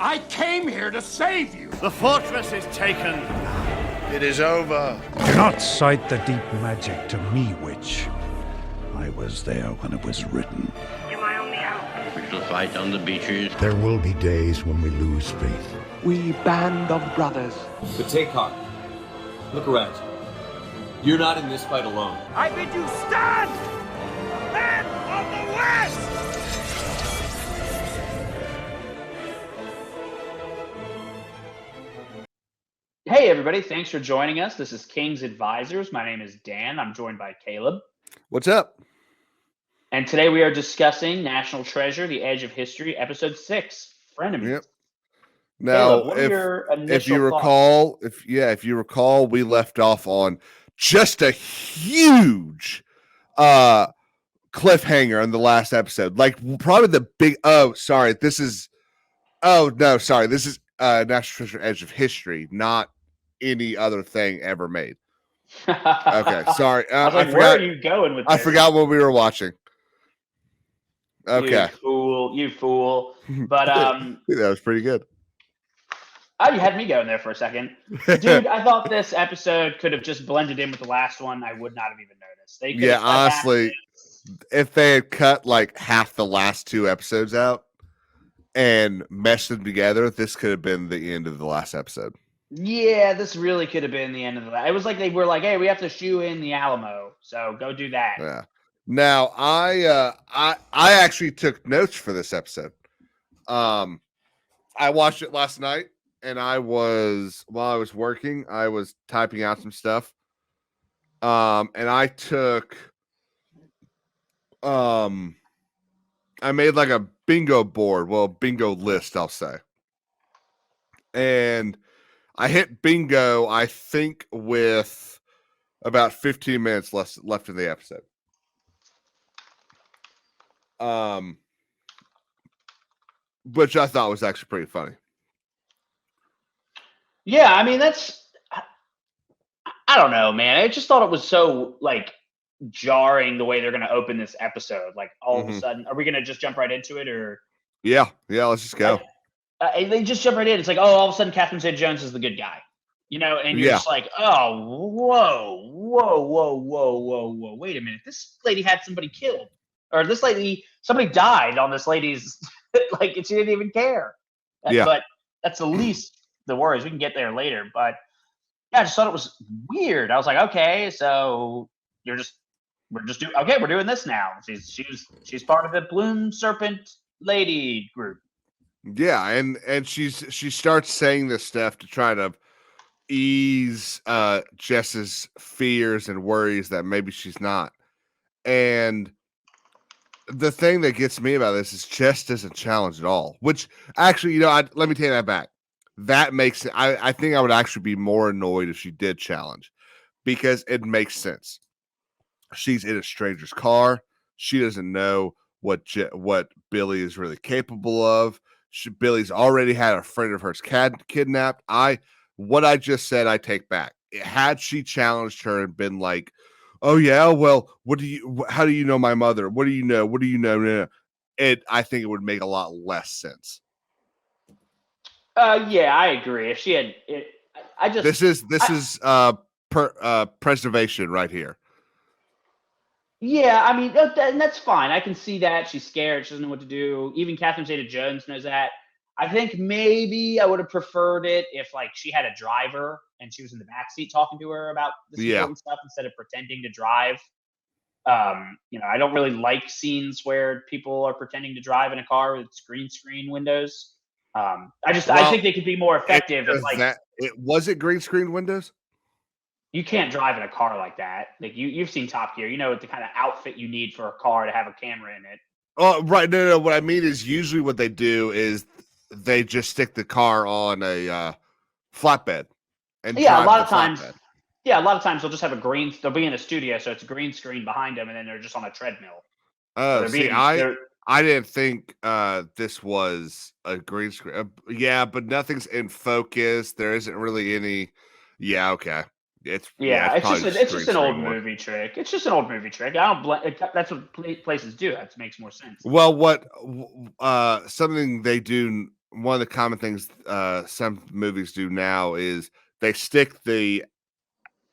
I came here to save you. The fortress is taken. It is over. Do not cite the deep magic to me, witch. I was there when it was written. You're my only hope. We shall fight on the beaches. There will be days when we lose faith. We band of brothers. But take heart. Look around. You're not in this fight alone. I bid you stand! Men of the West! Hey everybody, thanks for joining us. This is KingsAdvisors. My name is Dan. I'm joined by Caleb. What's up? And today we are discussing National Treasure, The Edge of History, Episode 6, Frenemies. Yep. Now, Caleb, what are your if you initial if you recall, we left off on just a huge cliffhanger in the last episode. Like probably the big this is National Treasure Edge of History, not any other thing ever made. Okay, sorry. I was like, where are you going with this? I forgot what we were watching. Okay. You fool. But that was pretty good. Oh, you had me going there for a second. Dude, I thought this episode could have just blended in with the last one. I would not have even noticed. Honestly, if they had cut like half the last two episodes out and meshed them together, this could have been the end of the last episode. Yeah, this really could have been the end of the. It was like they were like, "Hey, we have to shoe in the Alamo, so go do that." Yeah. Now, I actually took notes for this episode. I watched it last night, and while I was working, I was typing out some stuff. And I took, I made like a bingo board, bingo list, I'll say. And I hit bingo, I think, with about 15 minutes left in the episode. Which I thought was actually pretty funny. Yeah, I mean I don't know, man. I just thought it was so like jarring the way they're going to open this episode. Like all of a sudden, are we going to just jump right into it, or? Yeah, let's just go. They just jump right in. It's like, oh, all of a sudden, Catherine Zeta-Jones is the good guy, and you're just like, oh, whoa, wait a minute, this lady had somebody killed, or somebody died on this lady's, like, she didn't even care. But that's the least the worries. We can get there later, but yeah, I just thought it was weird. I was like, okay, so we're doing this now. She's part of the Bloom Serpent Lady group. Yeah, and she starts saying this stuff to try to ease Jess's fears and worries that maybe she's not. And the thing that gets me about this is Jess doesn't challenge at all. Which actually, let me take that back. That makes it. I think I would actually be more annoyed if she did challenge, because it makes sense. She's in a stranger's car. She doesn't know what Billy is really capable of. Billy's already had a friend of hers kidnapped. What I just said, I take back. Had she challenged her and been like, "Oh yeah, well, how do you know my mother? What do you know? What do you know?" I think it would make a lot less sense. Yeah, I agree. If she had it, this is preservation right here. Yeah, I mean, and that's fine. I can see that. She's scared. She doesn't know what to do. Even Catherine Zeta-Jones knows that. I think maybe I would have preferred it if, like, she had a driver and she was in the backseat talking to her about this important stuff instead of pretending to drive. I don't really like scenes where people are pretending to drive in a car with green screen windows. I think they could be more effective. Was it green screen windows? You can't drive in a car like that. Like you've seen Top Gear. You know the kind of outfit you need for a car to have a camera in it. Oh, right. No. What I mean is usually what they do is they just stick the car on a flatbed. And a lot of times they'll just have they'll be in a studio, so it's a green screen behind them, and then they're just on a treadmill. Oh, I didn't think this was a green screen. But nothing's in focus. There isn't really any. Yeah, okay. It's just an old movie trick. It's just an old movie trick. I don't. That's what places do. That makes more sense. Well, what something they do one of the common things some movies do now is they stick the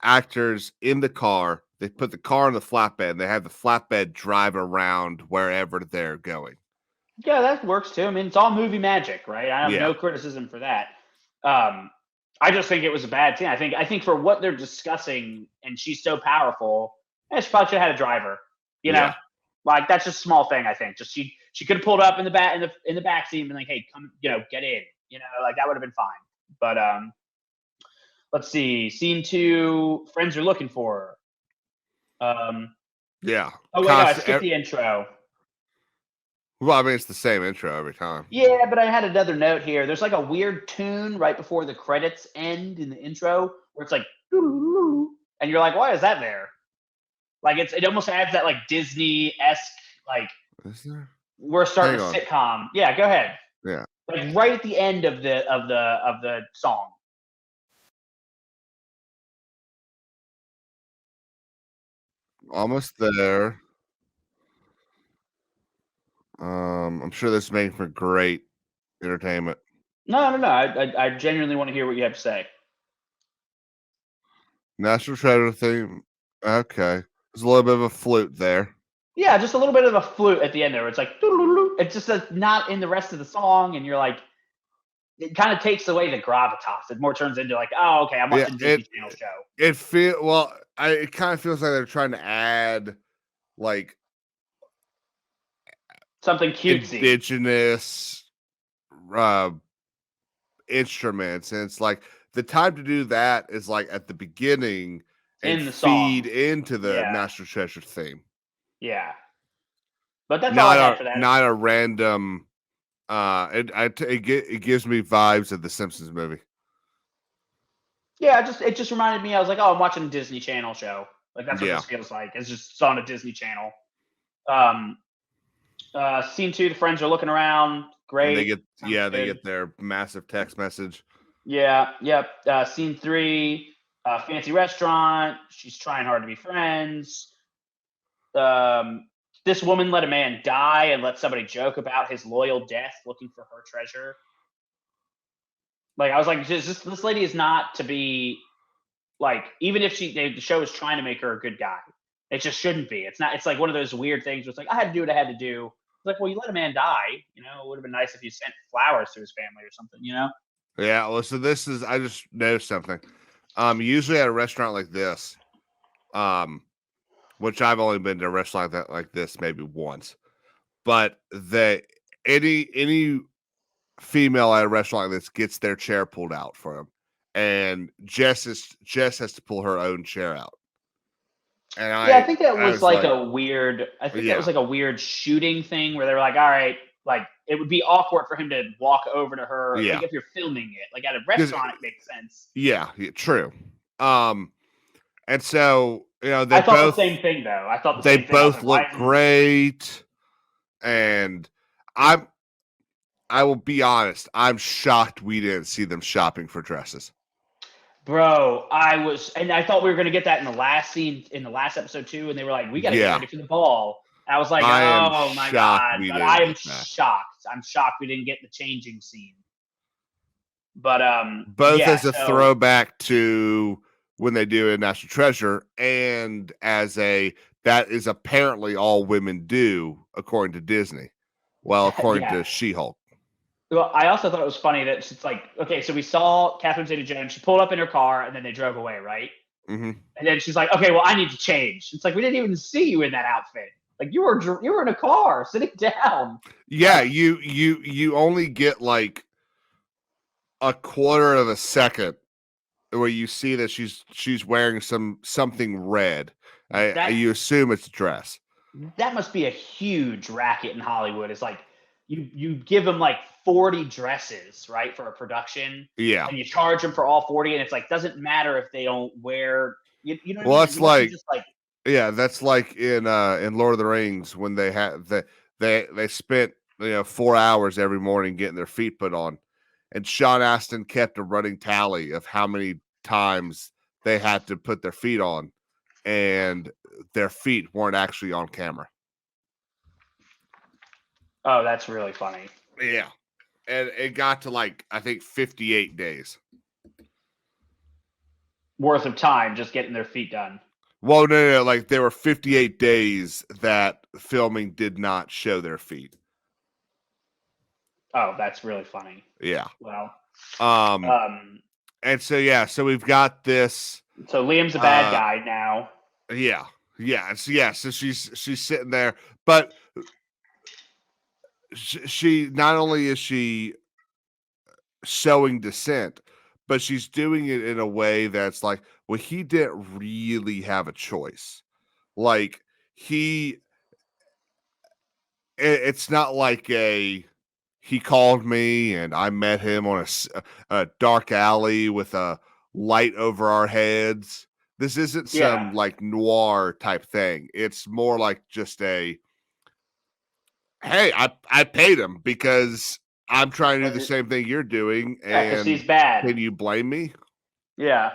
actors in the car. They put the car on the flatbed. And they have the flatbed drive around wherever they're going. Yeah, that works too. I mean, it's all movie magic, right? I have Yeah. no criticism for that. I just think it was a bad scene. I think for what they're discussing, and she's so powerful, she probably should have had a driver. You know, Yeah. like that's just a small thing. I think just she could have pulled up in the back seat and been like, hey, come, get in. Like that would have been fine. But let's see, scene 2, friends are looking for her. Yeah. Oh wait, no, I skipped the intro. Well, I mean, it's the same intro every time. Yeah, but I had another note here. There's like a weird tune right before the credits end in the intro where it's like, and you're like, why is that there? Like it almost adds that like Disney-esque, like Is there? we're starting Hang a sitcom. Yeah, go ahead. Yeah. Like right at the end of the song. Almost there. I'm sure this is making for great entertainment. No. I genuinely want to hear what you have to say. National Treasure theme. Okay. There's a little bit of a flute there. Yeah, just a little bit of a flute at the end there. It's like it's just not in the rest of the song, and you're like, it kind of takes away the gravitas. It more turns into like, oh, okay, I'm watching a Disney Channel show. It kind of feels like they're trying to add like Something cutesy. indigenous instruments, and it's like the time to do that is like at the beginning and In the song. feed into the Yeah. National Treasure theme. Yeah. But that's all I had for that. Not a random. It gives me vibes of the Simpsons movie. Yeah, it just reminded me. I was like, oh, I'm watching a Disney Channel show. Like that's what Yeah. this feels like. It's just on a Disney Channel. Scene 2, the friends are looking around. Great. And they Sounds good. get their massive text message. Yeah. Yep. Scene 3, fancy restaurant. She's trying hard to be friends. This woman let a man die and let somebody joke about his loyal death looking for her treasure. Like I was like, this lady is not to be like, even if the show is trying to make her a good guy, it just shouldn't be. It's not. It's like one of those weird things where it's like I had to do what I had to do. It's like, well, you let a man die. It would have been nice if you sent flowers to his family or something. Yeah. Well, so I just noticed something. Usually at a restaurant like this, which I've only been to a restaurant like this maybe once, but any female at a restaurant like this gets their chair pulled out for them, and Jess has to pull her own chair out. And I think that was like that was like a weird shooting thing where they were like, all right, like it would be awkward for him to walk over to her. Yeah. Like if you're filming it, like at a restaurant, it makes sense. Yeah, true. And so I thought the same thing though. I thought they both look great, and I will be honest. I'm shocked we didn't see them shopping for dresses. Bro, and I thought we were going to get that in the last scene, in the last episode too, and they were like, we got to get ready for the ball. And I was like, oh my God. But I am shocked. I'm shocked we didn't get the changing scene. But both as a throwback to when they do a National Treasure, and that is apparently all women do, according to Disney. Well, according to She-Hulk. Well, I also thought it was funny that it's like, okay, so we saw Catherine Zeta-Jones. She pulled up in her car, and then they drove away, right? Mm-hmm. And then she's like, okay, well, I need to change. It's like, we didn't even see you in that outfit. Like, you were in a car, sitting down. Yeah, you only get like a quarter of a second where you see that she's wearing something red. You assume it's a dress. That must be a huge racket in Hollywood. It's like you give them like 40 dresses, right, for a production. Yeah. And you charge them for all 40, and it's like doesn't matter if they don't wear. You know. Well, that's like, just like. Yeah, that's like in Lord of the Rings when they spent 4 hours every morning getting their feet put on, and Sean Astin kept a running tally of how many times they had to put their feet on, and their feet weren't actually on camera. Oh, that's really funny. Yeah. and it got to like I think 58 days worth of time just getting their feet done. Well, no, like there were 58 days that filming did not show their feet. Oh, that's really funny. Yeah. Well, and so we've got this. So Liam's a bad guy now. Yeah. So she's sitting there, but she not only is she showing dissent, but she's doing it in a way that's like, well, he didn't really have a choice. Like it's not like he called me and I met him on a dark alley with a light over our heads. This isn't some like noir type thing. It's more like just hey, I paid him because I'm trying to do the same thing you're doing, and he's bad. Can you blame me? Yeah,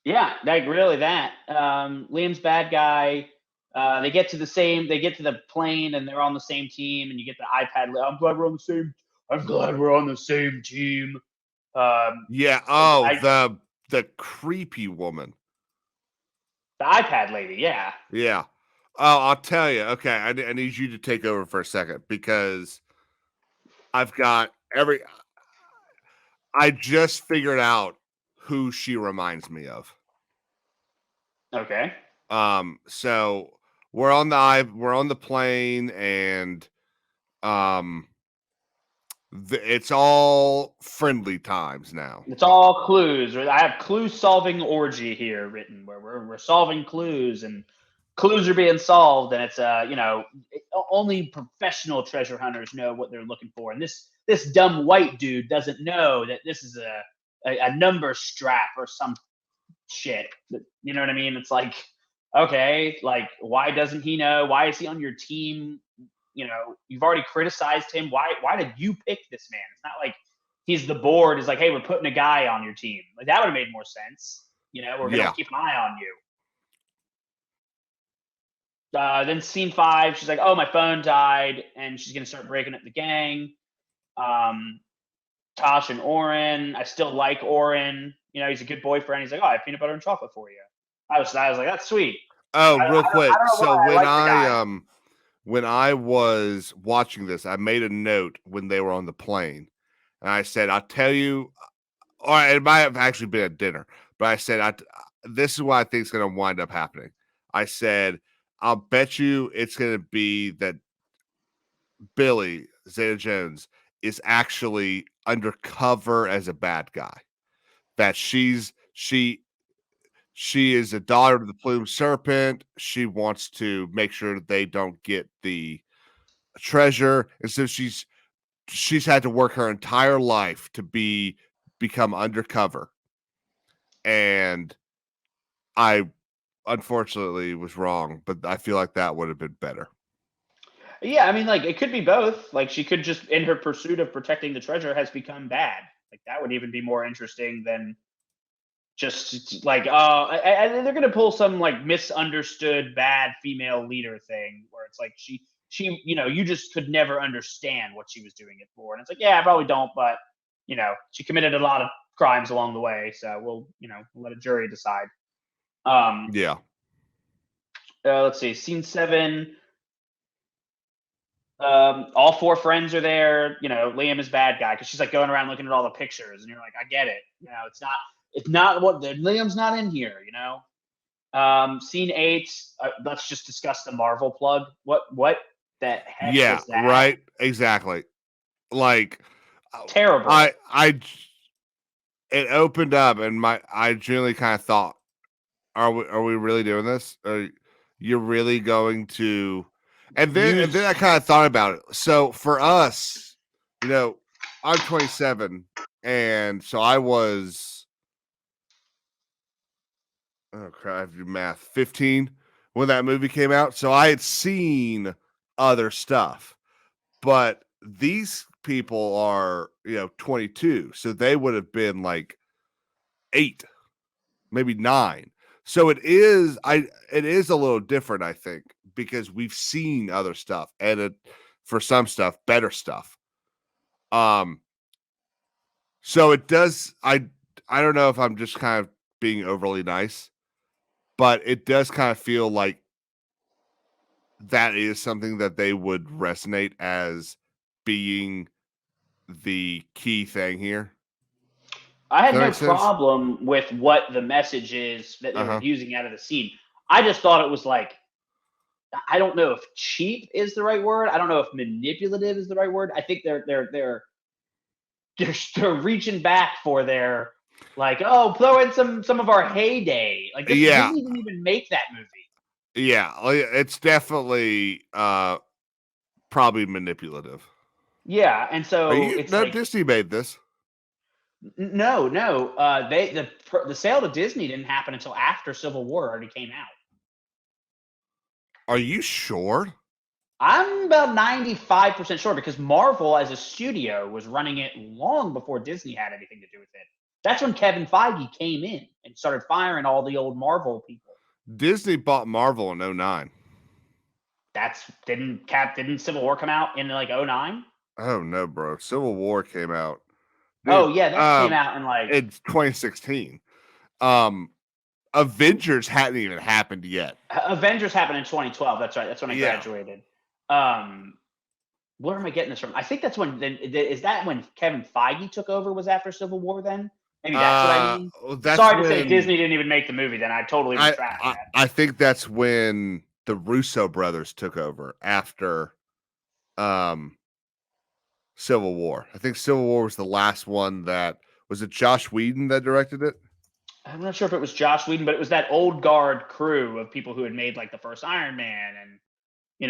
like really that. Liam's bad guy. They get to the plane and they're on the same team, and you get the iPad. I'm glad we're on the same team. The creepy woman, the iPad lady. Yeah. Oh, I'll tell you. Okay, I need you to take over for a second because I've got I just figured out who she reminds me of. Okay. So we're on the plane, and it's all friendly times now. It's all clues. I have clue solving orgy here written where we're solving clues, and clues are being solved, and it's only professional treasure hunters know what they're looking for, and this dumb white dude doesn't know that this is a number strap or some shit. You know what I mean? It's like, okay, like why doesn't he know? Why is he on your team? You've already criticized him. Why did you pick this man? It's not like he's the board. It's like, hey, we're putting a guy on your team. Like that would have made more sense. We're gonna keep an eye on you. Then scene 5, she's like, oh, my phone died, and she's gonna start breaking up the gang. Tosh and Oren. I still like Oren. He's a good boyfriend. He's like, oh, I have peanut butter and chocolate for you. I was like, that's sweet. Oh, real quick. So when I was watching this, I made a note when they were on the plane, and I said, I'll tell you, or it might have actually been at dinner, but I said, this is what I think is going to wind up happening. I said, I'll bet you it's going to be that Billy Zeta-Jones is actually undercover as a bad guy. That she is a daughter of the Plumed Serpent. She wants to make sure that they don't get the treasure, and so she's had to work her entire life to become undercover. And I unfortunately was wrong, but I feel like that would have been better. Yeah, I mean, like it could be both. Like she could just, in her pursuit of protecting the treasure, has become bad. Like that would even be more interesting than just like, they're gonna pull some like misunderstood bad female leader thing where it's like she you just could never understand what she was doing it for, and it's like, yeah, I probably don't, but she committed a lot of crimes along the way, so we'll let a jury decide. Let's see, scene 7. All 4 friends are there. Liam is bad guy because she's like going around looking at all the pictures, and you're like, I get it. It's not what Liam's not in here. Scene 8. Let's just discuss the Marvel plug. What the heck? Yeah, was that? right. Exactly. Like terrible. It opened up, and I genuinely kind of thought, are we really doing this? Are you really going to? And then I kind of thought about it. So for us, I'm 27, and so I was, oh crap, I have to do math, 15 when that movie came out. So I had seen other stuff, but these people are 22, so they would have been like 8, maybe 9. So it is a little different, I think, because we've seen other stuff, and for some stuff, better stuff. So it does. I don't know if I'm just kind of being overly nice, but it does kind of feel like that is something that they would resonate as being the key thing here. I had Does that no make sense? problem with what the message is that they were Uh-huh. using out of the scene. I just thought it was like, I don't know if cheap is the right word. I don't know if manipulative is the right word. I think they're reaching back for their, like, oh, throw in some of our heyday. Like Yeah, Disney didn't even make that movie. yeah. It's definitely probably manipulative. Yeah, and Are so you? it's No, like, Disney made this. no, no. The sale to Disney didn't happen until after Civil War already came out. Are you sure? I'm about 95% sure because Marvel as a studio was running it long before Disney had anything to do with it. That's when Kevin Feige came in and started firing all the old Marvel people. Disney bought Marvel in 09. Didn't Civil War come out in like 09? Oh no, bro. Civil War came out. Oh Dude, yeah, that came out in like it's 2016. Avengers hadn't even happened yet. Avengers happened in 2012. That's right. That's when I Yeah. graduated. Where am I getting this from? I think that's when. Is that when Kevin Feige took over? Was after Civil War? Then maybe that's what I mean. That's Sorry to say, when Disney didn't even make the movie. Then I totally retract that. I think that's when the Russo brothers took over after Civil War. I think Civil War was the last one that was it Josh Whedon that directed it? I'm not sure if it was Josh Whedon, but it was that old guard crew of people who had made like the first Iron Man and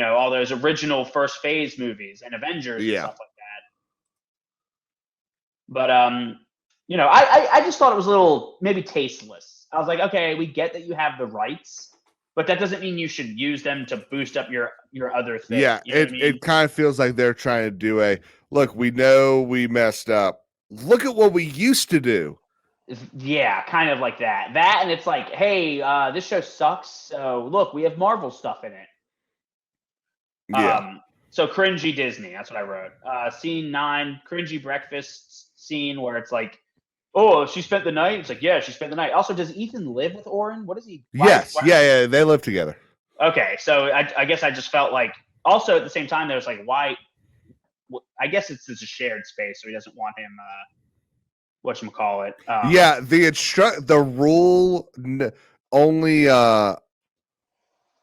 all those original first phase movies and Avengers and Yeah. stuff like that. But I just thought it was a little maybe tasteless. I was like, okay, we get that you have the rights, but that doesn't mean you should use them to boost up your other thing. Yeah, You know what I mean? it kind of feels like they're trying to do a look, we know we messed up. Look at what we used to do. Yeah, kind of like that. And it's like, hey, this show sucks. So look, we have Marvel stuff in it. Yeah. So cringy Disney. That's what I wrote. Scene 9, cringy breakfast scene where it's like, oh, she spent the night. It's like, yeah, she spent the night. Also, does Ethan live with Oren? What is he? Yes. Yeah. They live together. Okay, so I guess I just felt like. Also, at the same time, there's like, why? I guess it's a shared space, so he doesn't want him. Whatchamacallit. Yeah, the rule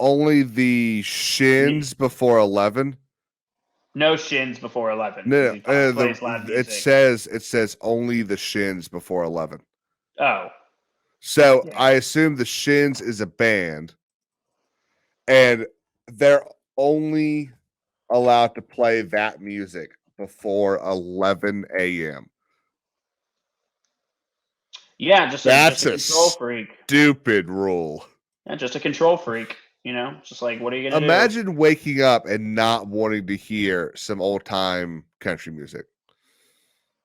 only the shins before 11. No shins before 11. No, it says only the shins before 11. Oh. So Yeah. I assume the shins is a band, and they're only allowed to play that music before 11 a.m. Yeah, just a control freak. Stupid rule. Yeah, just a control freak. Just like, what are you gonna Imagine waking up and not wanting to hear some old time country music.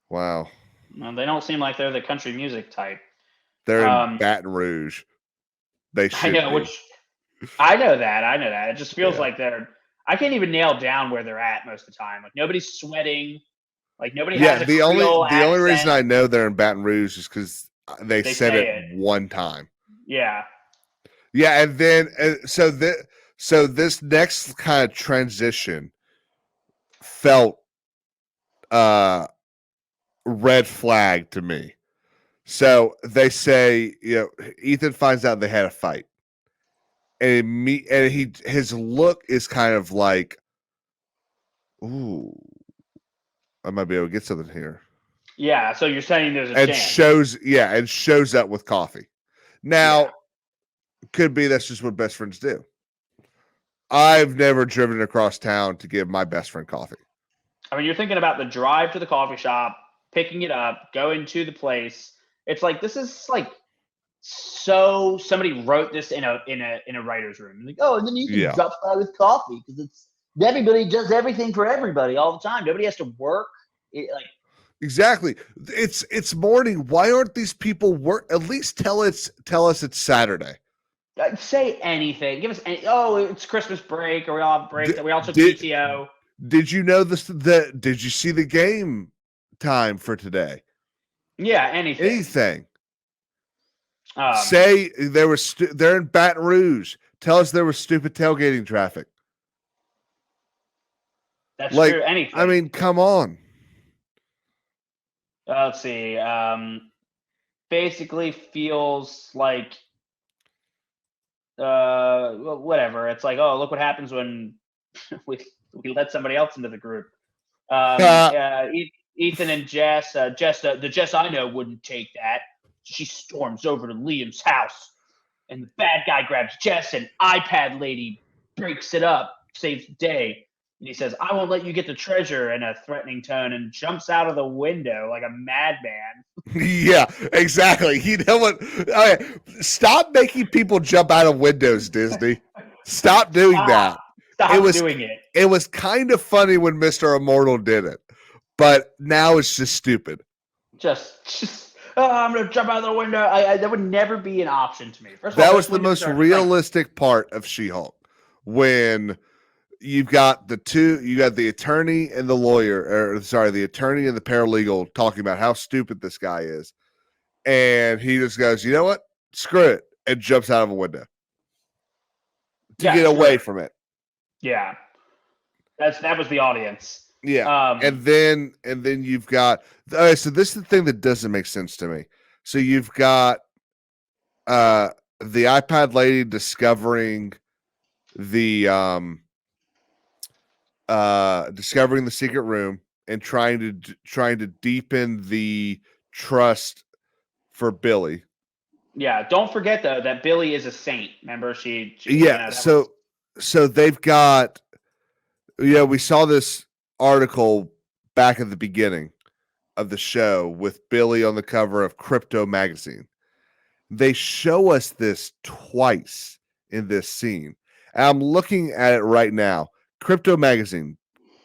Wow. Well, they don't seem like they're the country music type. They're in Baton Rouge. They should. I know that. It just feels like I can't even nail down where they're at most of the time. Like nobody's sweating. Like nobody has a Creole accent. The only reason I know they're in Baton Rouge is because they said it one time. Yeah. Yeah, and then so this next kind of transition felt red flag to me. So they say, Ethan finds out they had a fight. And his look is kind of like, ooh, I might be able to get something here. Yeah, so you're saying there's a chance. Shows up with coffee. Now, could be that's just what best friends do. I've never driven across town to give my best friend coffee. I mean, you're thinking about the drive to the coffee shop, picking it up, going to the place. It's like, this is like, so somebody wrote this in a writer's room. Like, oh, and then you can drop by with coffee because everybody does everything for everybody all the time. Nobody has to work. Exactly. It's morning. Why aren't these people work? At least tell us it's Saturday. Say anything. Give us it's Christmas break, or we all have break. We all took PTO. Did you know this? Did you see the game time for today. Yeah, anything. Anything. Um, Say there was they're in Baton Rouge. Tell us there was stupid tailgating traffic. that's Like, true. Anything. I mean, come on. Let's see. Basically feels like whatever. It's like, oh, look what happens when we let somebody else into the group. Ethan and Jess. The Jess I know wouldn't take that. She storms over to Liam's house, and the bad guy grabs Jess, and iPad lady breaks it up, saves the day. And he says, "I won't let you get the treasure," in a threatening tone, and jumps out of the window like a madman. Yeah, exactly. You know what? Stop making people jump out of windows, Disney. Stop doing that. Stop doing it. It was kind of funny when Mr. Immortal did it, but now it's just stupid. Just I'm gonna jump out of the window. That would never be an option to me. First of That all, was the most realistic part of She-Hulk, when you've got the attorney and the lawyer, the attorney and the paralegal talking about how stupid this guy is, and he just goes, "You know what? Screw it," and jumps out of a window to get away from it. Yeah, that was the audience. Yeah, and then you've got so this is the thing that doesn't make sense to me. So you've got the iPad lady discovering the secret room and trying to deepen the trust for Billy. Yeah, don't forget though that Billy is a saint. Remember, she so they've got. Yeah, we saw this article back at the beginning of the show with Billy on the cover of Crypto magazine. They show us this twice in this scene. And I'm looking at it right now. Crypto magazine,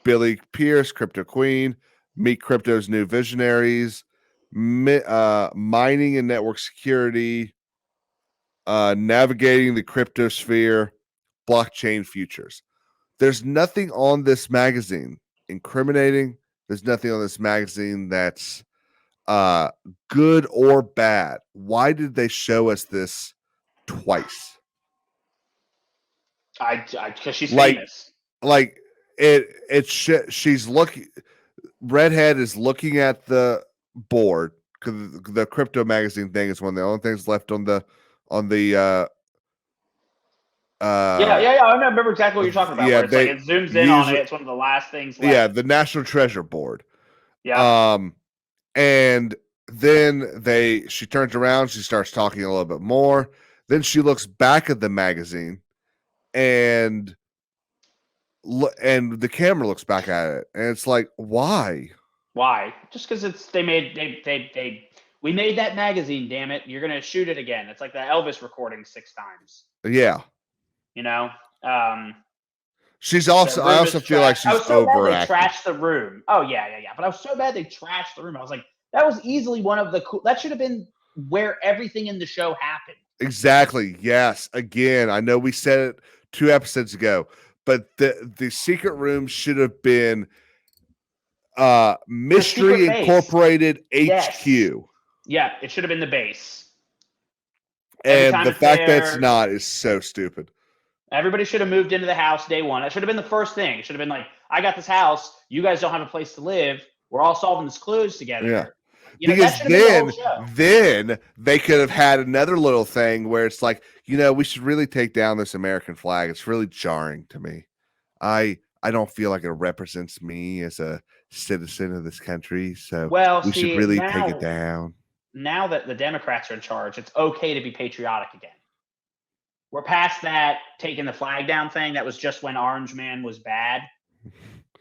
Billy Pierce, Crypto Queen, Meet Crypto's New Visionaries, Mining and Network Security, Navigating the Cryptosphere, Blockchain Futures. There's nothing on this magazine incriminating. There's nothing on this magazine that's good or bad. Why did they show us this twice? Because she's famous. Like she's looking. Redhead is looking at the board because the Crypto magazine thing is one of the only things left on the I remember exactly what you're talking about. Yeah, it zooms in on it. It's one of the last things left. Yeah, the National Treasure Board. Yeah. And then she turns around, she starts talking a little bit more. Then she looks back at the magazine, and the camera looks back at it, and it's like, why? Why? Just because we made that magazine. Damn it! You're gonna shoot it again. It's like the Elvis recording 6 times. Yeah. You know. She's also. I also feel like she's overacting. They trashed the room. Oh yeah. But I was so bad they trashed the room. I was like, that was easily one of the cool. That should have been where everything in the show happened. Exactly. Yes. Again, I know we said it 2 episodes ago, but the secret room should have been Mystery Incorporated HQ. Yes. Yeah, it should have been the base. And the fact that it's not is so stupid. Everybody should have moved into the house day one. It should have been the first thing. It should have been like, I got this house. You guys don't have a place to live. We're all solving these clues together. Yeah. Because then they could have had another little thing where it's like, we should really take down this American flag. It's really jarring to me. I don't feel like it represents me as a citizen of this country. So we should really take it down. Now that the Democrats are in charge, it's okay to be patriotic again. We're past that taking the flag down thing. That was just when Orange Man was bad.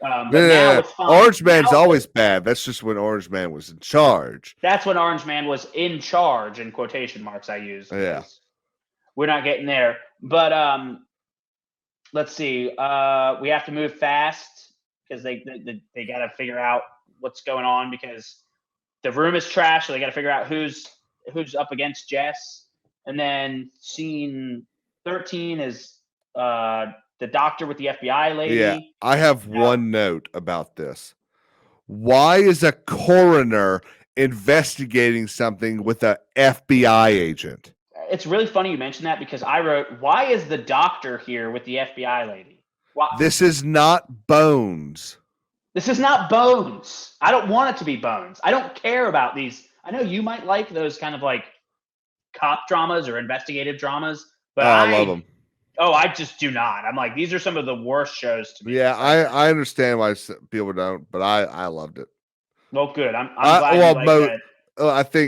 Now it's fine. Orange Man's always bad. That's just when Orange Man was in charge. That's when Orange Man was in charge, in quotation marks I use. Yeah. We're not getting there. But let's see. We have to move fast because they got to figure out what's going on because the room is trash. So they got to figure out who's up against Jess. And then scene 13 is the doctor with the FBI lady. Yeah, I have one note about this. Why is a coroner investigating something with a FBI agent? It's really funny you mentioned that because I wrote, why is the doctor here with the FBI lady? Why? This is not Bones. This is not Bones. I don't want it to be Bones. I don't care about these. I know you might like those kind of like cop dramas or investigative dramas, but I love them. Oh, I just do not. I'm like, these are some of the worst shows to me. Yeah, I understand why people don't, but I loved it. Well, good. I'm glad you like that.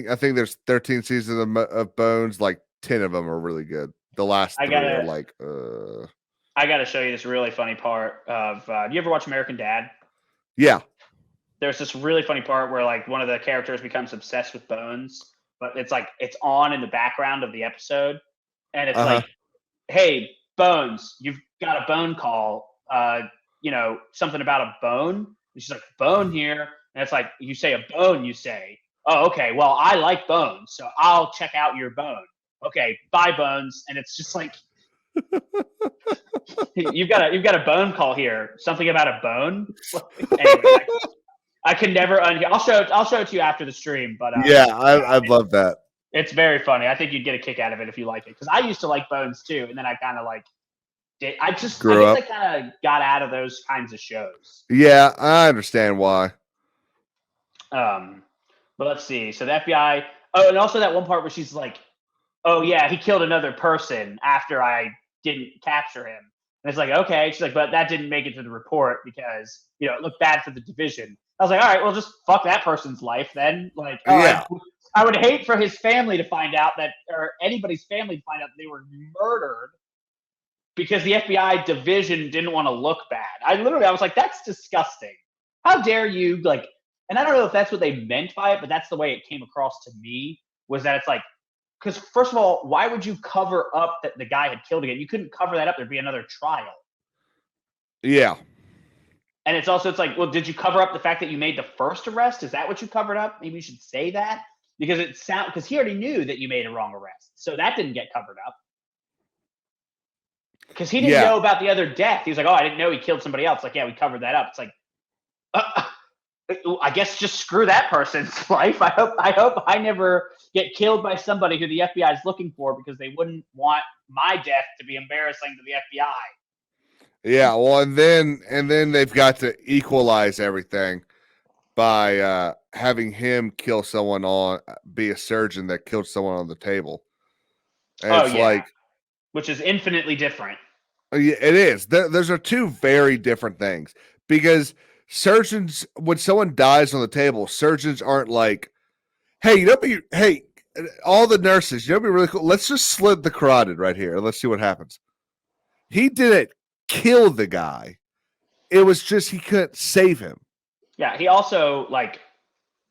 I think there's 13 seasons of Bones. Like 10 of them are really good. The last 3 are like. I got to show you this really funny part of. Do you ever watch American Dad? Yeah. There's this really funny part where like one of the characters becomes obsessed with Bones, but it's like it's on in the background of the episode, and it's like, "Hey, Bones, you've got a bone call. Something about a bone." And she's like, "Bone here," and it's like, "You say a bone, you say." Oh, okay. Well, I like bones, so I'll check out your bone. Okay, bye, Bones. And it's just like, you've got a bone call here. Something about a bone. Anyway, I can never unhear. I'll show it to you after the stream. But I'd love that. It's very funny. I think you'd get a kick out of it if you like it because I used to like Bones too, and then I kind of like. I guess I kind of got out of those kinds of shows. Yeah, I understand why. But let's see. So the FBI. Oh, and also that one part where she's like, "Oh yeah, he killed another person after I didn't capture him." And it's like, okay. She's like, "But that didn't make it to the report because it looked bad for the division." I was like, "All right, well, just fuck that person's life then." Like, yeah. I would hate for his family to find out that, or anybody's family to find out that they were murdered because the FBI division didn't want to look bad. I was like, that's disgusting. How dare you like? And I don't know if that's what they meant by it, but that's the way it came across to me, was that it's like, because first of all, why would you cover up that the guy had killed again? You couldn't cover that up. There'd be another trial. Yeah. And it's like, well, did you cover up the fact that you made the first arrest? Is that what you covered up? Maybe you should say that because he already knew that you made a wrong arrest. So that didn't get covered up. Because he didn't know about the other death. He was like, oh, I didn't know he killed somebody else. Like, yeah, we covered that up. It's like, I guess just screw that person's life. I hope I never get killed by somebody who the FBI is looking for because they wouldn't want my death to be embarrassing to the FBI. Yeah, well, and then they've got to equalize everything by having him kill someone be a surgeon that killed someone on the table. And which is infinitely different. It is. Those are two very different things because surgeons, when someone dies on the table, surgeons aren't like, hey, all the nurses, be really cool. Let's just slit the carotid right here. Let's see what happens. He didn't kill the guy. It was just he couldn't save him. Yeah, he also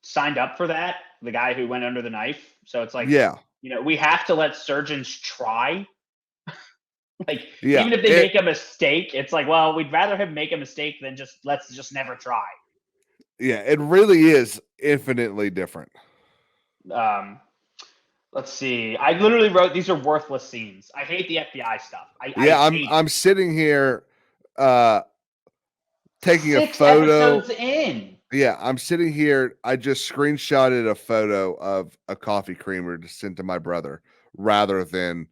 signed up for that, the guy who went under the knife. So it's like, we have to let surgeons try. Even if they make a mistake, it's like, well, we'd rather him make a mistake than let's just never try. Yeah, it really is infinitely different. Let's see. I literally wrote these are worthless scenes. I hate the FBI stuff. I'm sitting here taking 6 a photo. Episodes in. Yeah, I'm sitting here. I just screenshotted a photo of a coffee creamer to send to my brother rather than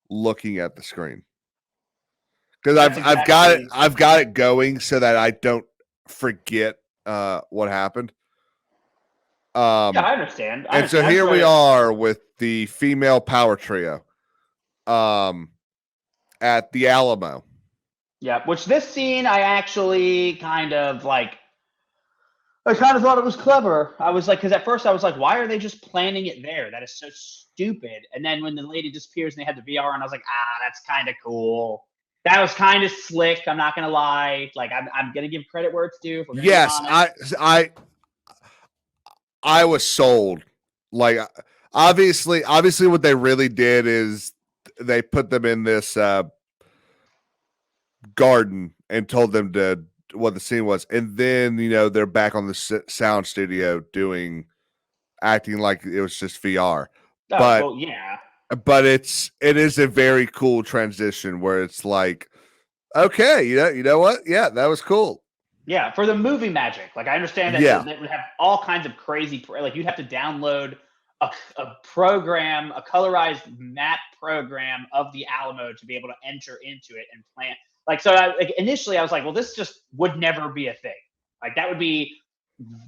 looking at the screen. Because I've got it going so that I don't forget what happened. I understand. So here we are with the female power trio at the Alamo. Yeah, which this scene I actually kind of thought it was clever. I was like, because at first I was like, why are they just planning it there? That is so stupid. And then when the lady disappears and they had the VR on, I was like, that's kind of cool. That was kind of slick. I'm not gonna lie. Like, I'm gonna give credit where it's due. Yes, I was sold. Like, obviously, what they really did is they put them in this garden and told them what the scene was, and then they're back on the sound studio acting like it was just VR. But it is a very cool transition where it's like, okay, you know what? Yeah, that was cool. Yeah, for the movie magic. Like I understand that Yeah. that would have all kinds of crazy. Like you'd have to download a program, a colorized map program of the Alamo to be able to enter into it and plan. Like so, initially I was like, well, this just would never be a thing. Like that would be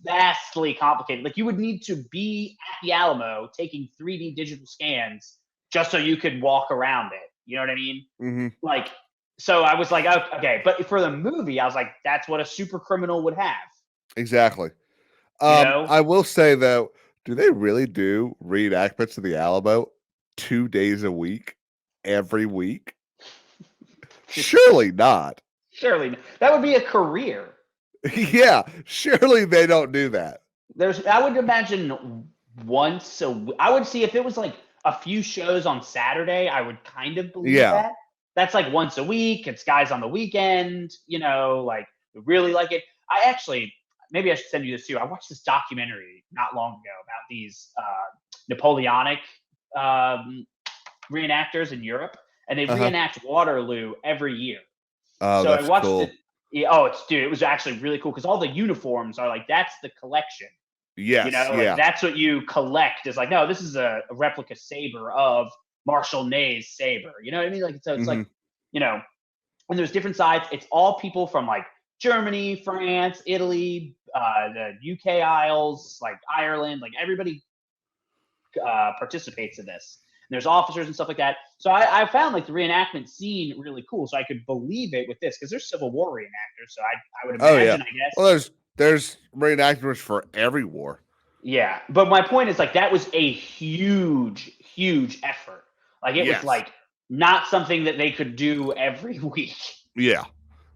vastly complicated. Like you would need to be at the Alamo taking 3D digital scans just so you could walk around it. You know what I mean? Mm-hmm. Like, so I was like, okay, but for the movie, I was like, that's what a super criminal would have. Exactly. You know? I will say though, do they really do reenactments of the Alamo 2 days a week, every week? Surely not. Surely that would be a career. Yeah, surely they don't do that. I would imagine once I would see if it was like a few shows on Saturday, I would kind of believe that. That's like once a week. It's guys on the weekend, like really like it. I actually, maybe I should send you this too. I watched this documentary not long ago about these Napoleonic reenactors in Europe, and they reenact Waterloo every year. Oh, so that's I watched cool. it. Yeah, it was actually really cool because all the uniforms are like that's the collection. Yes, like that's what you collect. Is like, no, this is a replica saber of Marshal Ney's saber. You know what I mean? Like so, it's like, and there's different sides. It's all people from like Germany, France, Italy, the UK Isles, like Ireland, like everybody participates in this. And there's officers and stuff like that. So I found like the reenactment scene really cool. So I could believe it with this because there's Civil War reenactors. So I would imagine, I guess. Well, there's reenactors for every war. Yeah, but my point is like that was a huge, huge effort. Like it was like not something that they could do every week. Yeah.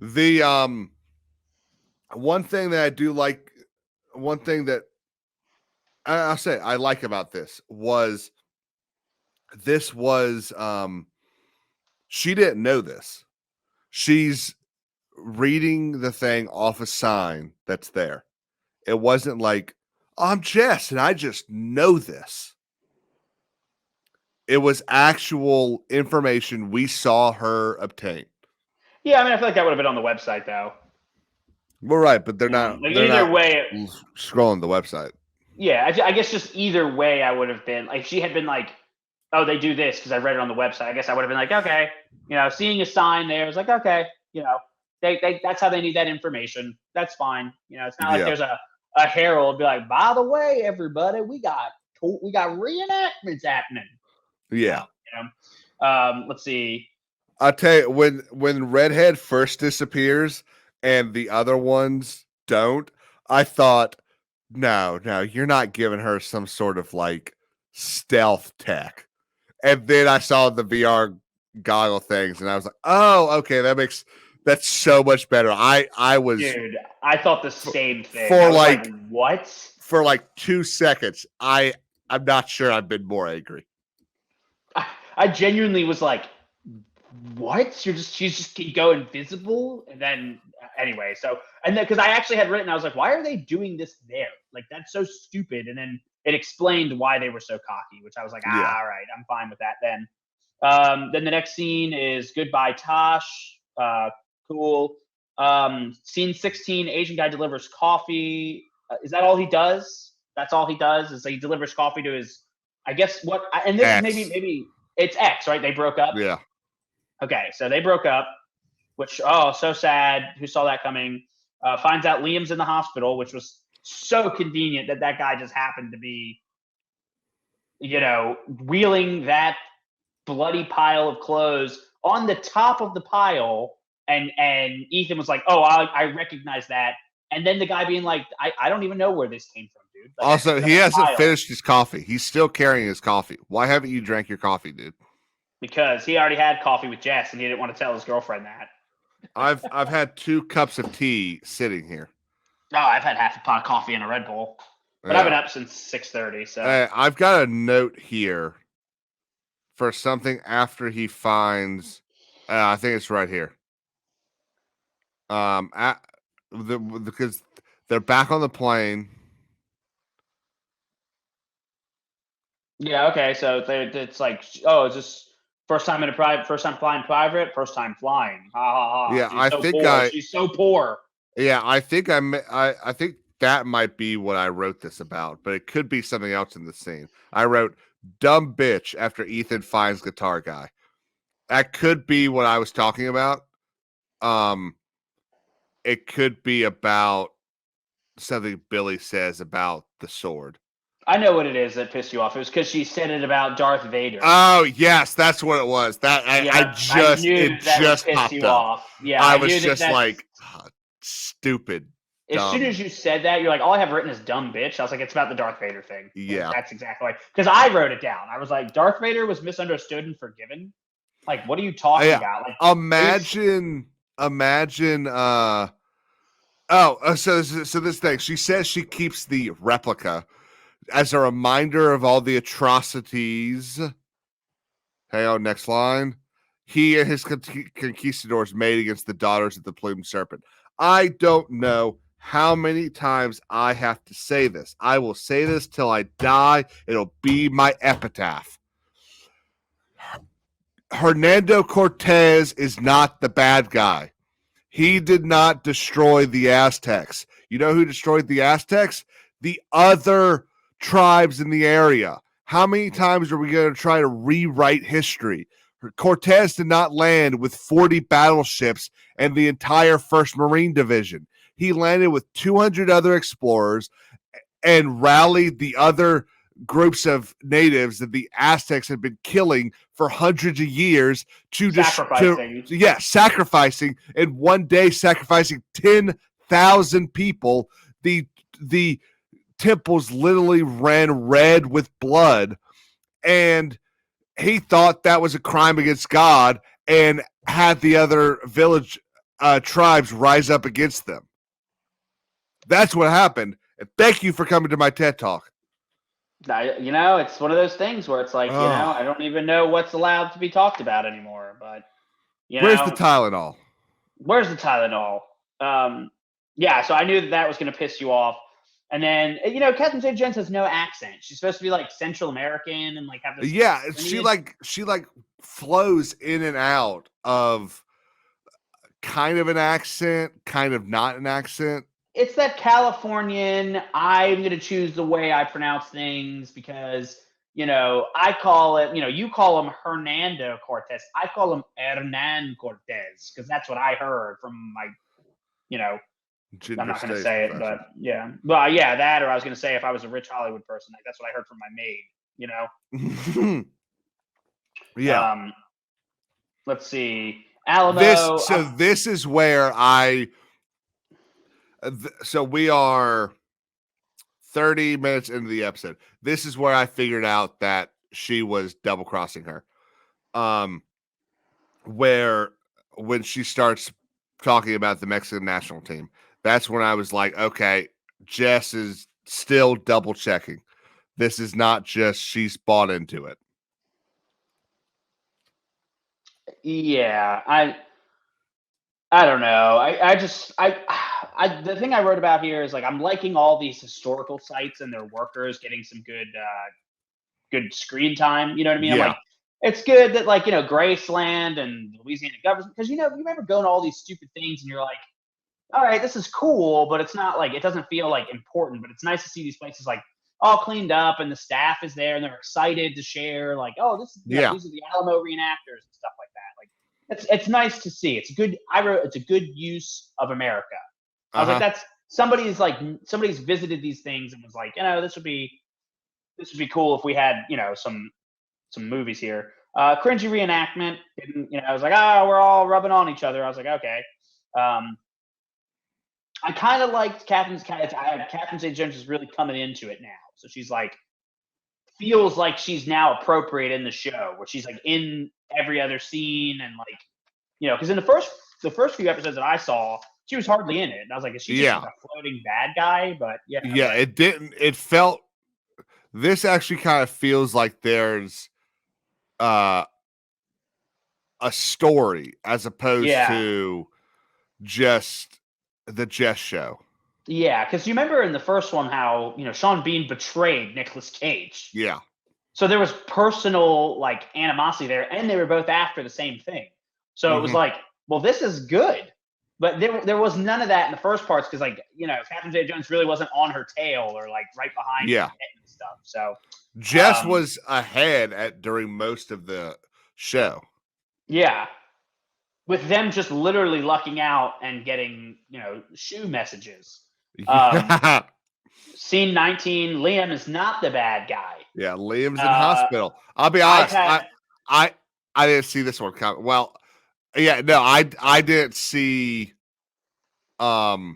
The one thing that I do like, one thing that I'll say I like about this was she didn't know this. She's reading the thing off a sign that's there. It wasn't like, I'm Jess and I just know this. It was actual information we saw her obtain. Yeah, I mean, I feel like that would have been on the website though. We're right, but they're not. Like they're either not way, scrolling the website. Yeah, I guess just either way, I would have been like, she had been like, oh, they do this because I read it on the website. I guess I would have been like, okay, seeing a sign there, it's like, okay, they that's how they need that information. That's fine. It's not like there's a herald be like, by the way, everybody, we got reenactments happening. Yeah. Let's see. I'll tell you, when Redhead first disappears and the other ones don't, I thought, no, you're not giving her some sort of like stealth tech. And then I saw the VR goggle things and I was like, oh, okay, that's so much better. I thought the same thing. For like what? For like 2 seconds, I'm not sure I've been more angry. I genuinely was like, what? She's just can go invisible? And then anyway, and then because I actually had written, I was like, why are they doing this there? Like that's so stupid. And then it explained why they were so cocky, which I was like, all right, I'm fine with that then. Then the next scene is Goodbye Tosh. Cool. Scene 16, Asian guy delivers coffee. Is that all he does? That's all he does is he delivers coffee to his, I guess and this X. is maybe it's X, right? They broke up. Yeah. Okay, so they broke up, which, so sad. Who saw that coming? Finds out Liam's in the hospital, which was so convenient that guy just happened to be, wheeling that bloody pile of clothes on the top of the pile. And Ethan was like, oh, I recognize that. And then the guy being like, I don't even know where this came from, dude. Like, also, he hasn't finished his coffee. He's still carrying his coffee. Why haven't you drank your coffee, dude? Because he already had coffee with Jess and he didn't want to tell his girlfriend that. I've had 2 cups of tea sitting here. Oh, I've had half a pot of coffee and a Red Bull. But I've been up since 6:30. So I've got a note here for something after he finds. I think it's right here. Because they're back on the plane. Yeah. Okay. So it's like, oh, is this first time flying private, first time flying? Ha ha ha. Yeah, She's so poor. She's so poor. Yeah, I think I think that might be what I wrote this about, but it could be something else in the scene. I wrote dumb bitch after Ethan finds guitar guy. That could be what I was talking about. Um, it could be about something Billy says about the sword. I know what it is that pissed you off. It was because she said it about Darth Vader. Oh yes, that's what it was. That I knew it that would just piss popped you up. off. Yeah, I I was knew just that's like, stupid. as soon as you said that, you're like, all I have written is dumb bitch. I was like, it's about the Darth Vader thing. Yeah. That's exactly like, because I wrote it down. I was like, Darth Vader was misunderstood and forgiven. Like, what are you talking about? Like, imagine. So this thing. She says she keeps the replica as a reminder of all the atrocities. Hang on, next line. He and his conquistadors made against the daughters of the plumed serpent. I don't know how many times I have to say this. I will say this till I die. It'll be my epitaph. Hernando Cortez is not the bad guy. He did not destroy the Aztecs. You know who destroyed the Aztecs? The other tribes in the area. How many times are we going to try to rewrite history? Cortez did not land with 40 battleships and the entire 1st Marine Division. He landed with 200 other explorers and rallied the other groups of natives that the Aztecs had been killing for hundreds of years sacrificing, and one day sacrificing 10,000 people. The temples literally ran red with blood, and he thought that was a crime against God and had the other village tribes rise up against them. That's what happened. And thank you for coming to my TED Talk. It's one of those things where it's like, I don't even know what's allowed to be talked about anymore. But where's the Tylenol? Where's the Tylenol? So I knew that was going to piss you off. And then Catherine Zeta-Jones has no accent. She's supposed to be like Central American and like have this. Yeah, she flows in and out of kind of an accent, kind of not an accent. It's that Californian, I'm going to choose the way I pronounce things because, I call it, you call him Hernando Cortez. I call him Hernan Cortez because that's what I heard from my, I'm not going to say it, but yeah. Well, yeah, that, or I was going to say if I was a rich Hollywood person, like that's what I heard from my maid, Yeah. Let's see. Alamo. This is where so we are 30 minutes into the episode. This is where I figured out that she was double crossing her. Where when she starts talking about the Mexican national team, that's when I was like, okay, Jess is still double checking. This is not just she's bought into it. Yeah, I don't know. I the thing I wrote about here is like I'm liking all these historical sites and their workers getting some good screen time. You know what I mean? Yeah. I'm like, it's good that like Graceland and Louisiana government because you remember going to all these stupid things and you're like, all right, this is cool, but it's not like it doesn't feel like important. But it's nice to see these places like all cleaned up and the staff is there and they're excited to share like, oh, these are the Alamo reenactors and stuff like that. Like it's nice to see. It's good. It's a good use of America. I was like, that's somebody's visited these things and was like, this would be cool if we had some movies here. Cringy reenactment. And, I was like, we're all rubbing on each other. I was like, okay. I kind of liked Catherine Zeta-Jones is really coming into it now. So she's like, feels like she's now appropriate in the show where she's like in every other scene and like, because in the first few episodes that I saw, she was hardly in it. And I was like, is she just like a floating bad guy? But yeah. Yeah, it didn't. It felt, this actually kind of feels like there's a story as opposed to just the Jess show. Yeah, because you remember in the first one how, Sean Bean betrayed Nicolas Cage. Yeah. So there was personal like animosity there, and they were both after the same thing. So it was like, well, this is good. But there was none of that in the first parts because, like, Catherine Zeta-Jones really wasn't on her tail or like right behind Yeah. her and stuff. So Jess was ahead during most of the show. yeah, with them just literally lucking out and getting shoe messages. Scene 19, Liam is not the bad guy. Yeah, Liam's in hospital. I'll be honest. I didn't see this one coming. Well, yeah, no, I didn't see a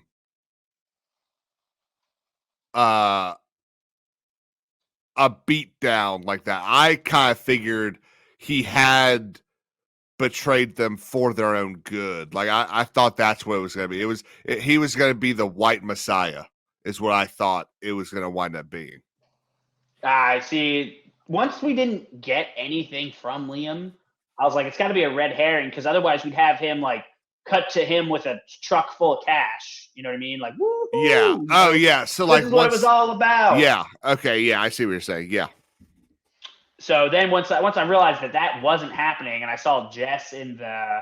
beat down like that. I kind of figured he had betrayed them for their own good. Like I thought that's what it was going to be. He was going to be the white messiah is what I thought it was going to wind up being. I see. Once we didn't get anything from Liam, I was like, it's got to be a red herring because otherwise we'd have him like cut to him with a truck full of cash. You know what I mean? Like, woo-hoo, yeah. Oh, yeah. So like, this is what it was all about. Yeah. Okay. Yeah, I see what you're saying. Yeah. So then once I realized that wasn't happening, and I saw Jess in the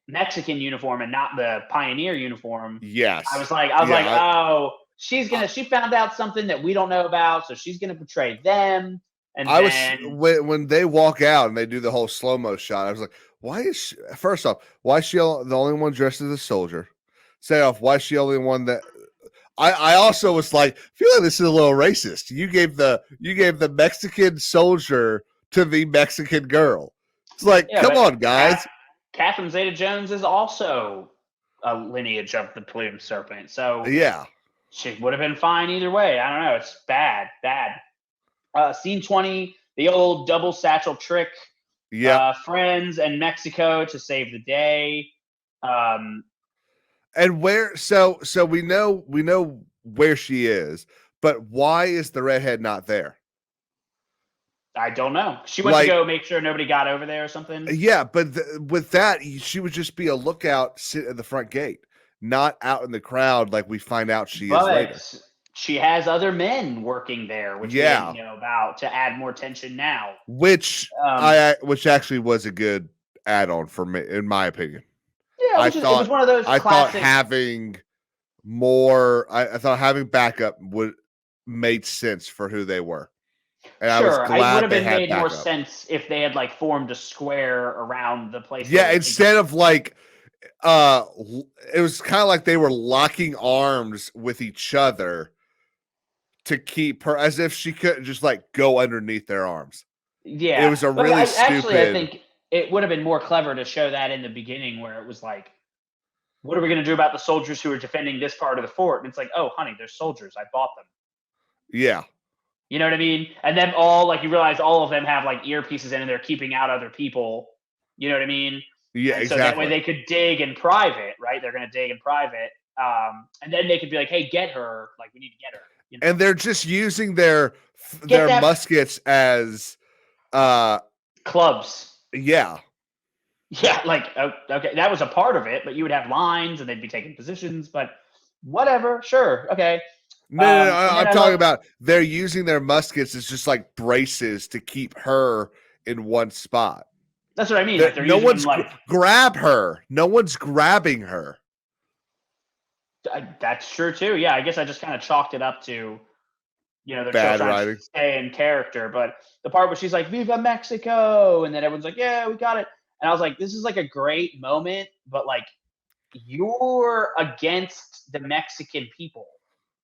Mexican uniform and not the Pioneer uniform, yes, I was like, oh, she found out something that we don't know about, so she's gonna betray them. And when they walk out and they do the whole slow-mo shot, I was like, why is she, first off, why is she the only one dressed as a soldier? Second off, why is she the only one that I also was like, I feel like this is a little racist. You gave the Mexican soldier to the Mexican girl. It's like, come on, guys. Catherine Zeta-Jones is also a lineage of the Plume Serpent, so yeah, she would have been fine either way. I don't know. It's bad. Scene 20, the old double satchel trick. Yeah, friends and Mexico to save the day. And where? So we know where she is, but why is the redhead not there? I don't know. She went to go make sure nobody got over there or something. Yeah, but with that, she would just be a lookout, sit at the front gate, not out in the crowd like we find out she is later. She has other men working there, which we didn't know about to add more tension now. Which actually was a good add-on for me, in my opinion. Yeah, it was one of those. I thought having more. I thought having backup made sense for who they were. And I was glad it would have been made more sense if they had like formed a square around the place. Yeah, instead of like, it was kind of like they were locking arms with each other to keep her, as if she couldn't just like go underneath their arms. Yeah, it was a really stupid. Actually, I think it would have been more clever to show that in the beginning, where it was like, what are we going to do about the soldiers who are defending this part of the fort? And it's like, oh, honey, they're soldiers. I bought them. Yeah. You know what I mean? And then you realize all of them have like earpieces in and they're keeping out other people. You know what I mean? Yeah, and exactly. So that way they could dig in private, right? They're going to dig in private. And then they could be like, hey, get her. Like, we need to get her. You know? And they're just using their muskets as clubs. Yeah. Yeah, like, okay, that was a part of it, but you would have lines and they'd be taking positions, but whatever, sure, okay. No, I'm talking about they're using their muskets as just like braces to keep her in one spot. That's what I mean. Like no one's grab her. No one's grabbing her. That's true too. Yeah, I guess I just kind of chalked it up to, they're bad still trying writing. to stay in character. But the part where she's like, "Viva Mexico," and then everyone's like, "Yeah, we got it." And I was like, "This is like a great moment," but like, you're against the Mexican people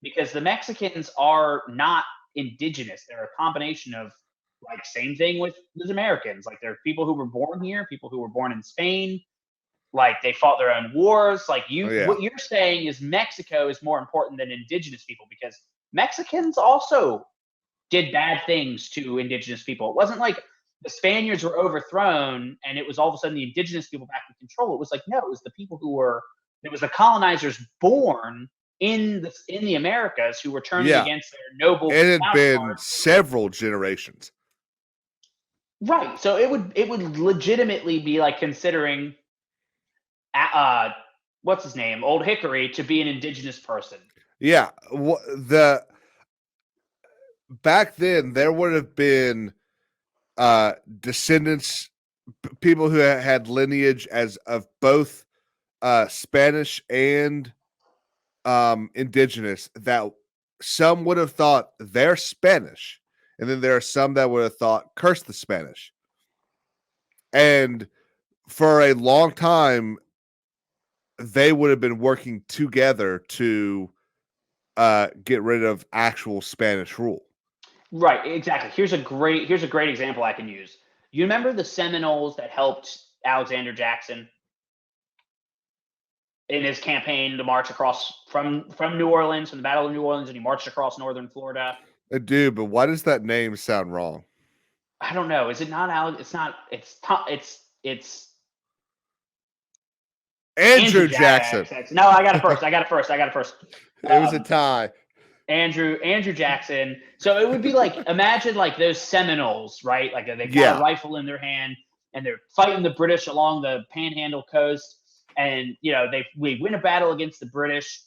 because the Mexicans are not indigenous. They're a combination of like same thing with the Americans. Like they're people who were born here, people who were born in Spain. Like they fought their own wars. Like what you're saying is Mexico is more important than indigenous people because Mexicans also did bad things to indigenous people. It wasn't like the Spaniards were overthrown and it was all of a sudden the indigenous people back in control. It was like, no, it was the people it was the colonizers born in the Americas who were turning against their noble. It had been several generations. Right. So it would legitimately be like considering what's his name? Old Hickory to be an indigenous person. Yeah. Back then there would have been descendants, people who had lineage of both Spanish and indigenous that some would have thought they're Spanish, and then there are some that would have thought curse the Spanish. And for a long time, they would have been working together to get rid of actual Spanish rule. Right, exactly. Here's a great example I can use. You remember the Seminoles that helped Alexander Jackson in his campaign to march across from New Orleans, from the Battle of New Orleans, and he marched across northern Florida? I do, but why does that name sound wrong? I don't know. Is it not Alex? It's not. It's Andrew Jackson. No, I got it first. It was a tie. Andrew Jackson. So it would be like, imagine like those Seminoles, right? Like they've got a rifle in their hand and they're fighting the British along the Panhandle coast. And, we win a battle against the British,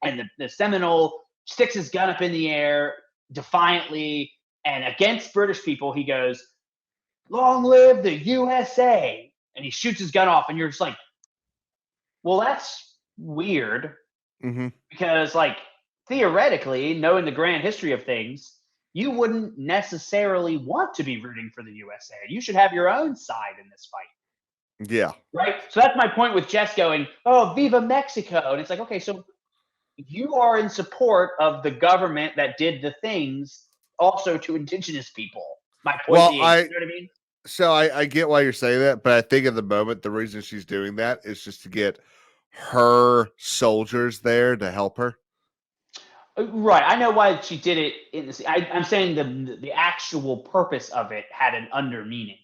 and the Seminole sticks his gun up in the air defiantly. And against British people, he goes, "Long live the USA." And he shoots his gun off. And you're just like, well, that's weird. Mm-hmm. Because, like, theoretically, knowing the grand history of things, you wouldn't necessarily want to be rooting for the USA. You should have your own side in this fight. Yeah. Right? So that's my point with Jess going, "Oh, Viva Mexico." And it's like, okay, so you are in support of the government that did the things also to indigenous people. My point being, you know what I mean? So I get why you're saying that, but I think at the moment, the reason she's doing that is just to get her soldiers there to help her. Right. I know why she did it. I'm saying the actual purpose of it had an under meaning.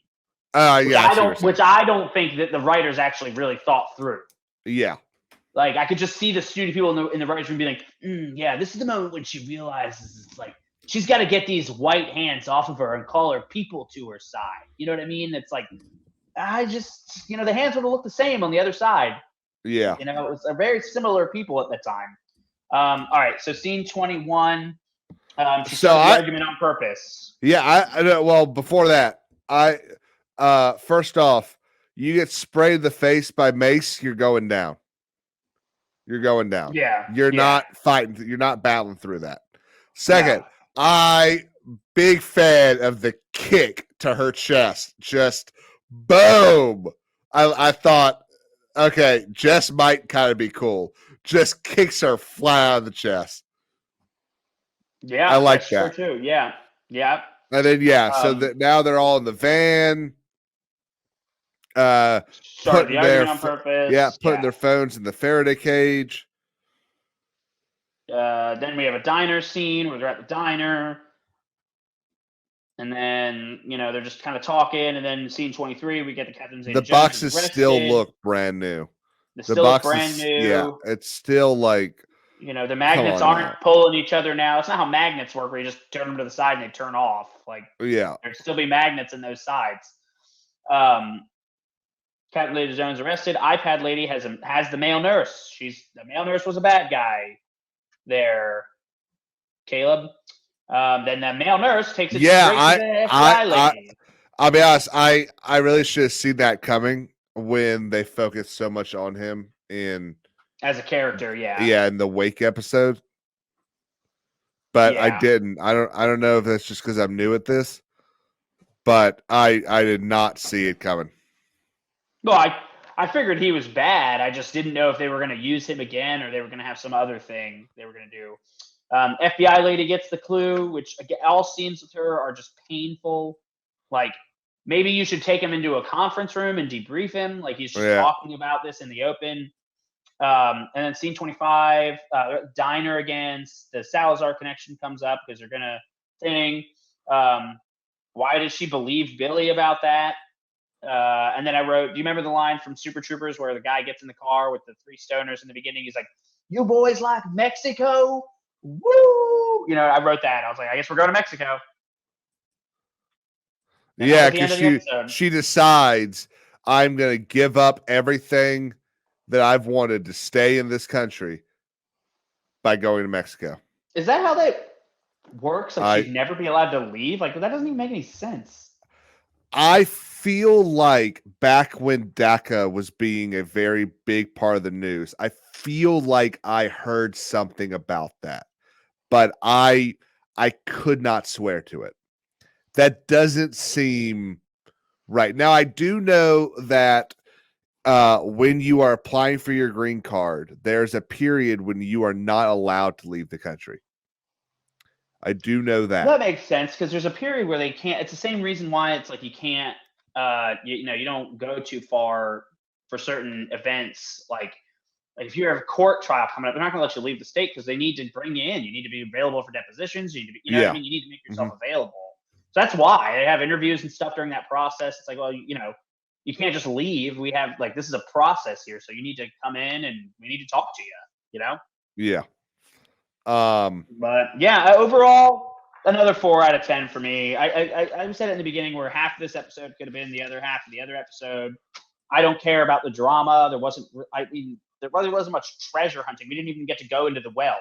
Which I don't think that the writers actually really thought through. Yeah. Like, I could just see the studio people in the writers room being like, yeah, this is the moment when she realizes it's like she's got to get these white hands off of her and call her people to her side. You know what I mean? It's like, the hands would have looked the same on the other side. Yeah. It's a very similar people at the time. All right. So scene 21. She started the argument on purpose. Yeah. Well, before that, first off, you get sprayed in the face by Mace, you're going down. Yeah. You're not fighting. You're not battling through that. Second, big fan of the kick to her chest. Just boom. I thought, okay, Jess might kind of be cool. Just kicks her flat out of the chest. Yeah. I like that. True too. Yeah. Yeah. And then, so that now they're all in the van. Putting on purpose. Yeah, putting their phones in the Faraday cage. Then we have a diner scene where they're at the diner. And then, they're just kind of talking. And then scene 23, we get the Captain Zeta Jones. The boxes still look brand new. The boxes, brand new. Yeah, it's still like... the magnets aren't pulling each other now. It's not how magnets work, where you just turn them to the side and they turn off. Like, there'd still be magnets in those sides. Captain Zeta Jones arrested. iPad lady has the male nurse. The male nurse was a bad guy there, Caleb. Then the male nurse takes it straight to the FBI lady. I'll be honest, I really should have seen that coming when they focused so much on him as a character, in the Wake episode. But I didn't. I don't know if that's just because I'm new at this, but I did not see it coming. Well, I figured he was bad. I just didn't know if they were going to use him again or they were going to have some other thing they were going to do. FBI lady gets the clue, which again, all scenes with her are just painful. Like, maybe you should take him into a conference room and debrief him. Like, he's just talking about this in the open. And then scene 25, diner again. The Salazar connection comes up because they're going to thing. Why does she believe Billy about that? And then I wrote, do you remember the line from Super Troopers where the guy gets in the car with the three stoners in the beginning? He's like, "You boys like Mexico? Woo!" I wrote that. I was like, I guess we're going to Mexico. And because she decides, I'm going to give up everything that I've wanted to stay in this country by going to Mexico. Is that how that works? Like, she'd never be allowed to leave? Like, that doesn't even make any sense. I feel like back when DACA was being a very big part of the news, I feel like I heard something about that, but I could not swear to it. That doesn't seem right. Now, I do know that when you are applying for your green card, there's a period when you are not allowed to leave the country. I do know that. That makes sense because there's a period where they can't. It's the same reason why it's like you can't. You don't go too far for certain events. Like if you have a court trial coming up, they're not going to let you leave the state because they need to bring you in. You need to be available for depositions. You need to be, you know what I mean? You need to make yourself available. So that's why they have interviews and stuff during that process. It's like, well, you can't just leave. We have this is a process here, so you need to come in and we need to talk to you. You know? Yeah. But yeah, overall, another 4 out of 10 for me. I said it in the beginning where half of this episode could have been the other half of the other episode. I don't care about the drama. There really wasn't much treasure hunting. We didn't even get to go into the well.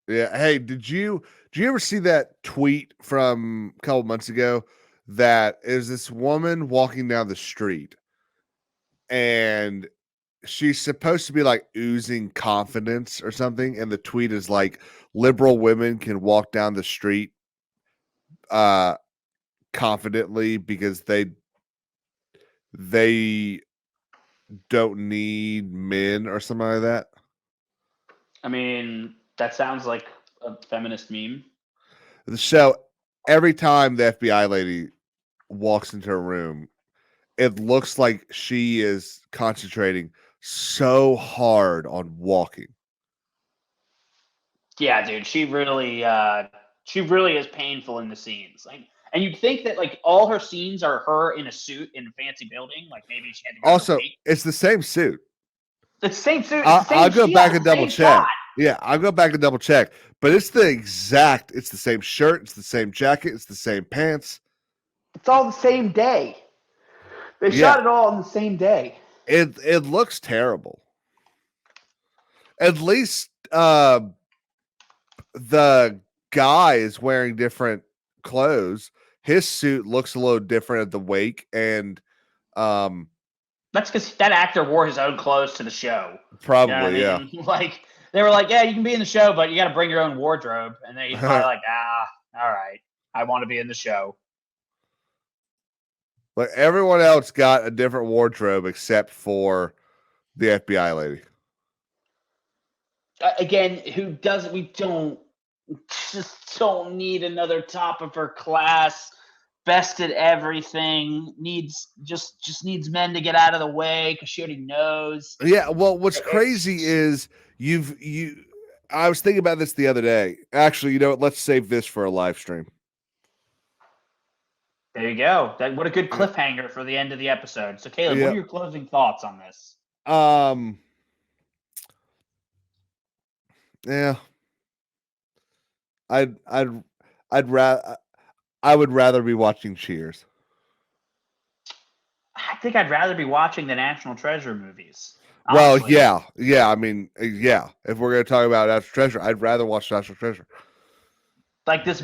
Yeah. Hey, did you ever see that tweet from a couple months ago that is this woman walking down the street and she's supposed to be like oozing confidence or something, and the tweet is like, liberal women can walk down the street confidently because they don't need men or something like that. I mean, that sounds like a feminist meme. So every time the FBI lady walks into a room, it looks like she is concentrating so hard on walking. Yeah, dude, she really is painful in the scenes. And you'd think that all her scenes are her in a suit in a fancy building. Like maybe she had to go Also, it's the same suit. It's the same suit. I'll go back and double check. Yeah, I'll go back and double check. But it's it's the same shirt, it's the same jacket, it's the same pants. It's all the same day. They shot it all on the same day. It looks terrible. At least the guy is wearing different clothes. His suit looks a little different at the wake, and that's because that actor wore his own clothes to the show. Probably, you know what I mean? They were like, yeah, you can be in the show, but you got to bring your own wardrobe. And then he's probably like, all right, I want to be in the show. But everyone else got a different wardrobe except for the FBI lady. Again, we don't need another top of her class, best at everything, needs men to get out of the way because she already knows. Yeah, well, what's crazy is I was thinking about this the other day. Actually, let's save this for a live stream. There you go. What a good cliffhanger for the end of the episode. So, Caleb, what are your closing thoughts on this? Yeah, I would rather be watching Cheers. I think I'd rather be watching the National Treasure movies. Honestly. Well, yeah. I mean, yeah. If we're gonna talk about National Treasure, I'd rather watch National Treasure. Like this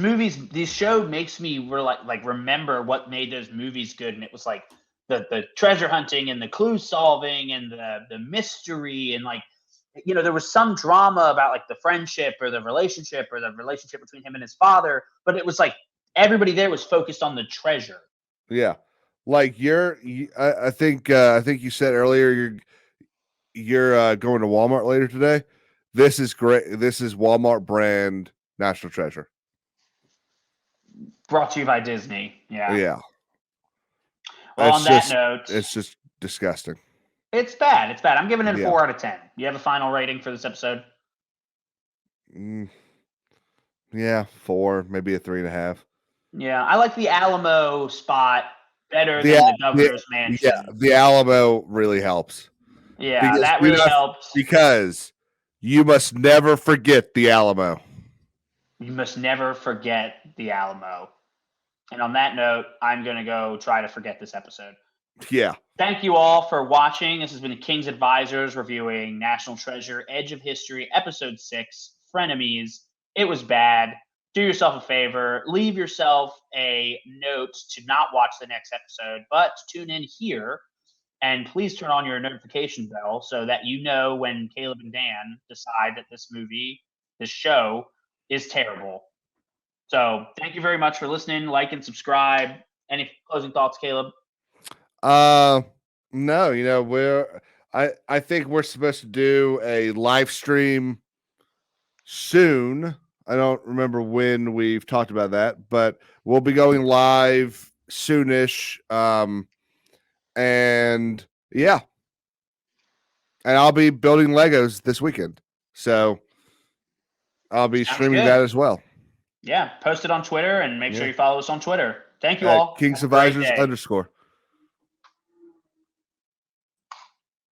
show makes me remember what made those movies good, and it was like the treasure hunting and the clue solving and the mystery and there was some drama about the friendship or the relationship between him and his father, but it was everybody there was focused on the treasure. Yeah, I think you said earlier you're going to Walmart later today. This is great. This is Walmart brand National Treasure. Brought to you by Disney. Yeah. Yeah. Well, on that note, it's just disgusting. It's bad. It's bad. I'm giving it a 4 out of 10. You have a final rating for this episode? Yeah, 4, maybe a 3.5. Yeah, I like the Alamo spot better than the governor's mansion. Yeah, the Alamo really helps. Yeah, that really helps. Because you must never forget the Alamo. You must never forget the Alamo. And on that note, I'm going to go try to forget this episode. Yeah. Thank you all for watching. This has been the King's Advisors reviewing National Treasure, Edge of History, Episode 6, Frenemies. It was bad. do yourself a favor, leave yourself a note to not watch the next episode, but tune in here. And please turn on your notification bell so that you know when Caleb and Dan decide that this show is terrible. So thank you very much for listening. Like and subscribe. Any closing thoughts, Caleb? No, I think we're supposed to do a live stream soon. I don't remember when we've talked about that, but we'll be going live soonish. And yeah. And I'll be building Legos this weekend. So I'll be streaming that as well. Yeah. Post it on Twitter and make sure you follow us on Twitter. Thank you all. KingsAdvisors _.